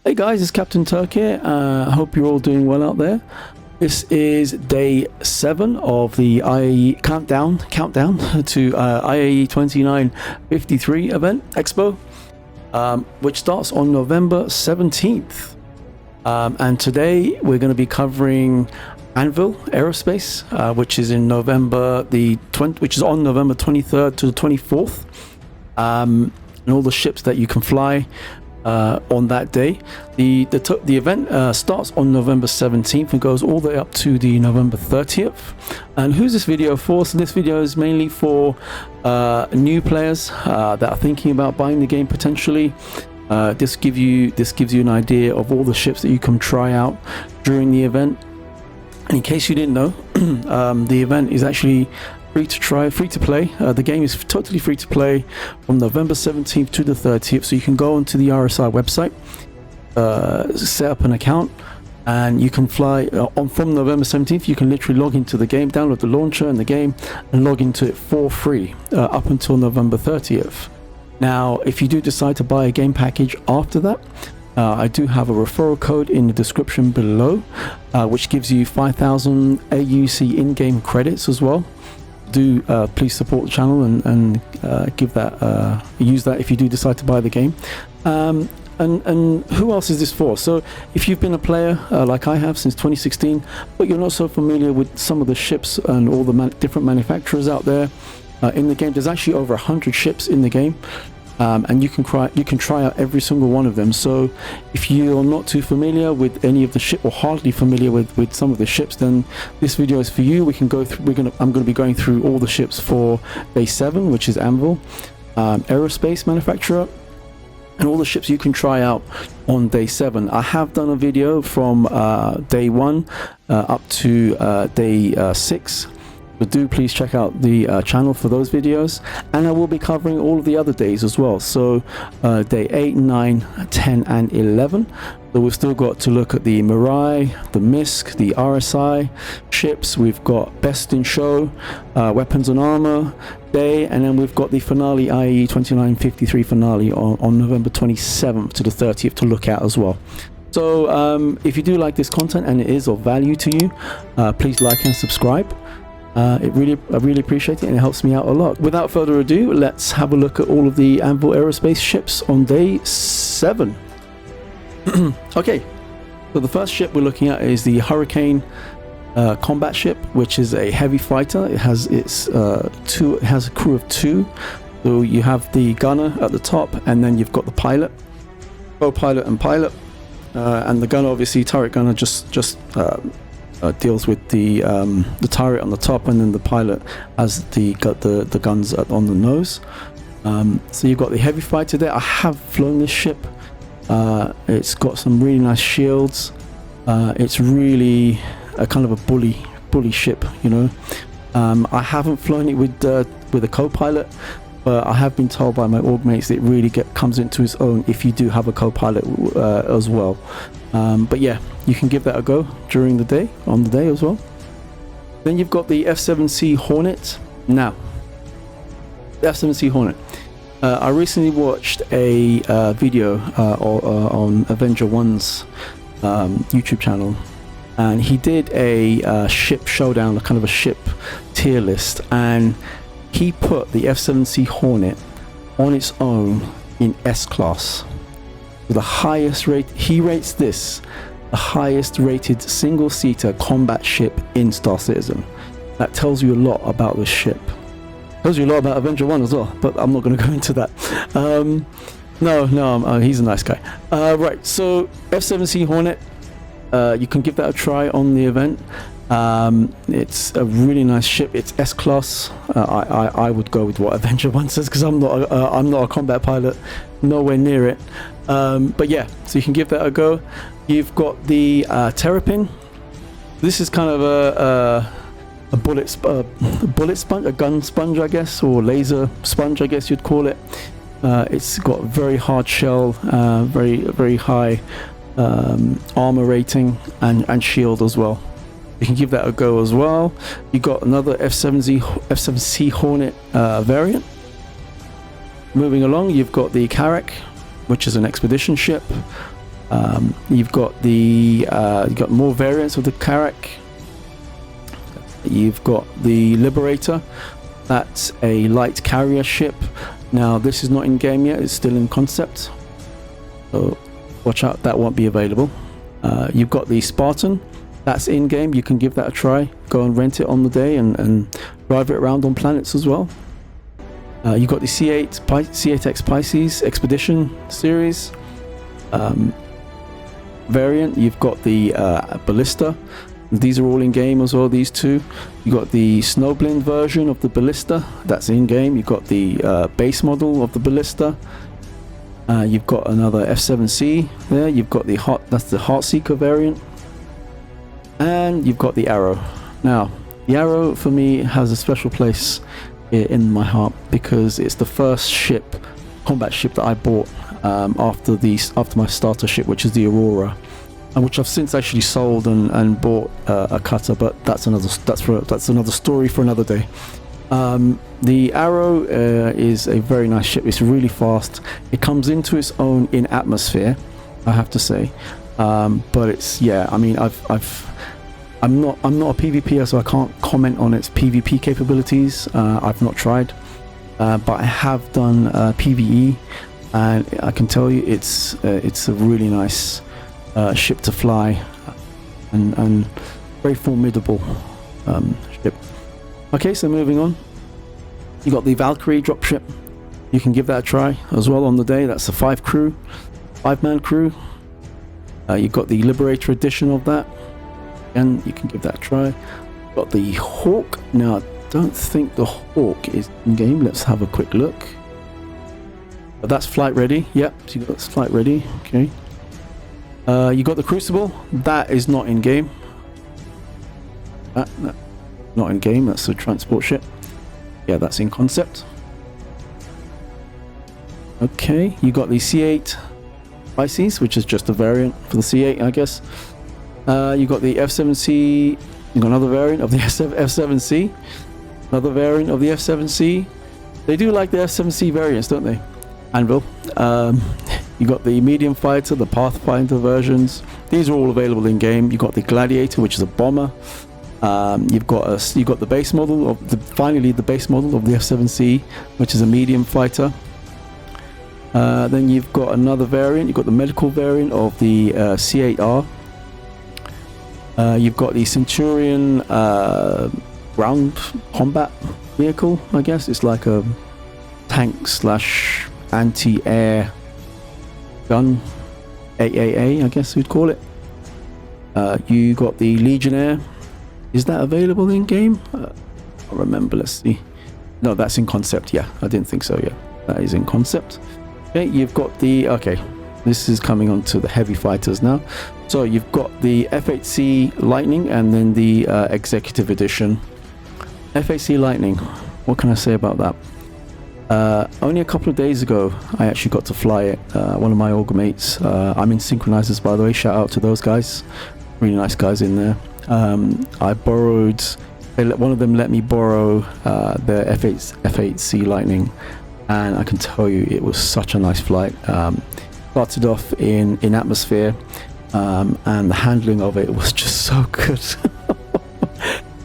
Hey guys, it's Captain Turk here. I hope you're all doing well out there. This is day 7 of the IAE countdown to IAE 2953 event expo, which starts on November 17th. And today we're going to be covering Anvil Aerospace, which is on November 23rd to the 24th, and all the ships that you can fly on that day. The event starts on November 17th and goes all the way up to the November 30th. And who's this video for? So this video is mainly for new players that are thinking about buying the game potentially. This gives you an idea of all the ships that you can try out during the event. And in case you didn't know, the event is actually free to play. The game is totally free to play from November 17th to the 30th. So you can go onto the RSI website, set up an account, and you can fly from November 17th. You can literally log into the game, download the launcher and the game, and log into it for free up until November 30th. Now, if you do decide to buy a game package after that, I do have a referral code in the description below, which gives you 5,000 AUC in-game credits as well. Do please support the channel and give that use that if you do decide to buy the game. And who else is this for? So if you've been a player like I have since 2016, but you're not so familiar with some of the ships and all the different manufacturers out there in the game, there's actually over 100 ships in the game. And you can try out every single one of them. So if you're not too familiar with any of the ship, or hardly familiar with some of the ships, then this video is for you. We can go through. I'm going to be going through all the ships for day 7, which is Anvil, aerospace manufacturer, and all the ships you can try out on day 7. I have done a video from day 1 up to day 6. But do please check out the channel for those videos, and I will be covering all of the other days as well. So day 8, 9, 10 and 11. So we've still got to look at the Mirai, the MISC, the RSI ships. We've got Best in Show, Weapons and Armor day, and then we've got the finale, IAE 2953 finale on November 27th to the 30th to look at as well. So if you do like this content and it is of value to you, please like and subscribe. I really appreciate it, and it helps me out a lot. Without further ado, let's have a look at all of the Anvil Aerospace ships on day 7. Okay, so the first ship we're looking at is the Hurricane combat ship, which is a heavy fighter. It has a crew of 2. So you have the gunner at the top, and then you've got the pilot, co-pilot and pilot, and the gunner, obviously turret gunner, just deals with the turret on the top, and then the pilot has the guns on the nose. So you've got the heavy fighter there. I have flown this ship. It's got some really nice shields. It's really a kind of a bully ship, you know. I haven't flown it with a co-pilot, but I have been told by my org mates that it really comes into its own if you do have a co-pilot as well. But yeah, you can give that a go during the day, on the day as well. Then you've got the F7C Hornet. Now, the F7C Hornet. I recently watched a video on Avenger 1's YouTube channel, and he did a ship showdown, a kind of a ship tier list, and he put the F7C Hornet on its own in S class. The highest rate, he rates this the highest rated single-seater combat ship in Star Citizen. That tells you a lot about the ship. Tells you a lot about Avenger 1 as well, but I'm not going to go into that. No, he's a nice guy. Right, so F7C Hornet, you can give that a try on the event. It's a really nice ship. It's S class. I would go with what Avenger 1 says, because I'm not a combat pilot, nowhere near it. But yeah, so you can give that a go. You've got the Terrapin. This is kind of a bullet sponge, a gun sponge, I guess, or laser sponge, I guess you'd call it. It's got very hard shell, very high armor rating and shield as well. You can give that a go as well. You got another F7C Hornet variant. Moving along, you've got the Carrack, which is an expedition ship. You've got the you've got more variants of the Carrack. You've got the Liberator. That's a light carrier ship. Now this is not in game yet, it's still in concept, so watch out, that won't be available. You've got the Spartan. That's in game, you can give that a try. Go and rent it on the day and drive it around on planets as well. You've got the C8X Pisces Expedition series variant. You've got the Ballista. These are all in game as well, these two. You've got the Snowblind version of the Ballista. That's in game. You've got the base model of the Ballista. You've got another F7C there. You've got the that's the Heartseeker variant. And you've got the Arrow. Now, the Arrow for me has a special place in my heart because it's the first combat ship that I bought after my starter ship, which is the Aurora, and which I've since actually sold and bought a cutter, but that's another story for another day. The Arrow is a very nice ship. It's really fast. It comes into its own in atmosphere, I have to say. But it's, yeah, I mean, I'm not a PvPer, so I can't comment on its PvP capabilities. I've not tried, but I have done PvE, and I can tell you it's a really nice ship to fly, and very formidable ship. Okay, so moving on, you got the Valkyrie dropship. You can give that a try as well on the day. That's a 5-man crew. You've got the Liberator edition of that, and you can give that a try. Got the Hawk. Now, I don't think the Hawk is in game. Let's have a quick look. But that's flight ready. Yep, so you got that's flight ready. Okay. You got the Crucible. That is not in game. Not in game. That's a transport ship. Yeah, that's in concept. Okay, you got the C8 Pisces, which is just a variant for the C8, I guess. You got the F7C. You got another variant of the F7C. Another variant of the F7C. They do like the F7C variants, don't they? Anvil. You got the medium fighter, the Pathfinder versions. These are all available in game. You got the Gladiator, which is a bomber. You've got the base model of the base model of the F7C, which is a medium fighter. Then you've got another variant. You've got the medical variant of the C8R. You've got the Centurion ground combat vehicle, I guess. It's like a tank / anti-air gun, AAA, I guess we'd call it. You got the Legionnaire. Is that available in game? I remember. Let's see. No, that's in concept. Yeah, I didn't think so. Yeah, that is in concept. Okay, you've got the. Okay, this is coming on to the heavy fighters now. So you've got the F8C Lightning and then the Executive Edition. F8C Lightning. What can I say about that? Only a couple of days ago, I actually got to fly it. One of my Augur mates. I'm in Synchronizers, by the way. Shout out to those guys. Really nice guys in there. I borrowed. One of them let me borrow the F8C Lightning, and I can tell you it was such a nice flight. Started off in atmosphere, and the handling of it was just so good.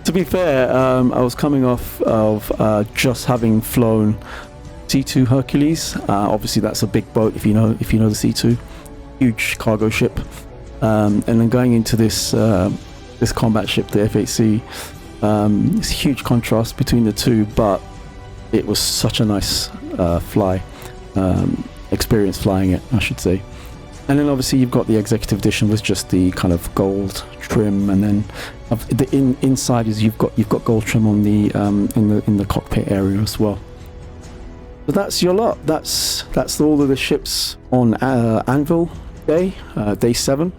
To be fair, I was coming off of just having flown C2 Hercules. Obviously, that's a big boat if you know the C2, huge cargo ship, and then going into this combat ship, the F8C. It's a huge contrast between the two, but it was such a nice experience flying it, I should say. And then obviously you've got the Executive Edition with just the kind of gold trim, and then inside is you've got gold trim on the in the cockpit area as well. So that's your lot. That's all of the ships on Anvil day 7.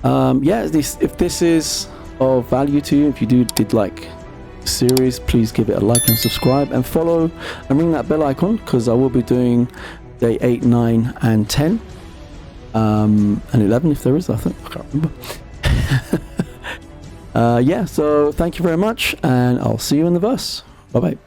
Yeah, if this is of value to you, if you did like the series, please give it a like and subscribe and follow and ring that bell icon, because I will be doing day 8, 9 and 10 and 11 if there is. I can't remember. Yeah, so thank you very much, and I'll see you in the verse. Bye bye.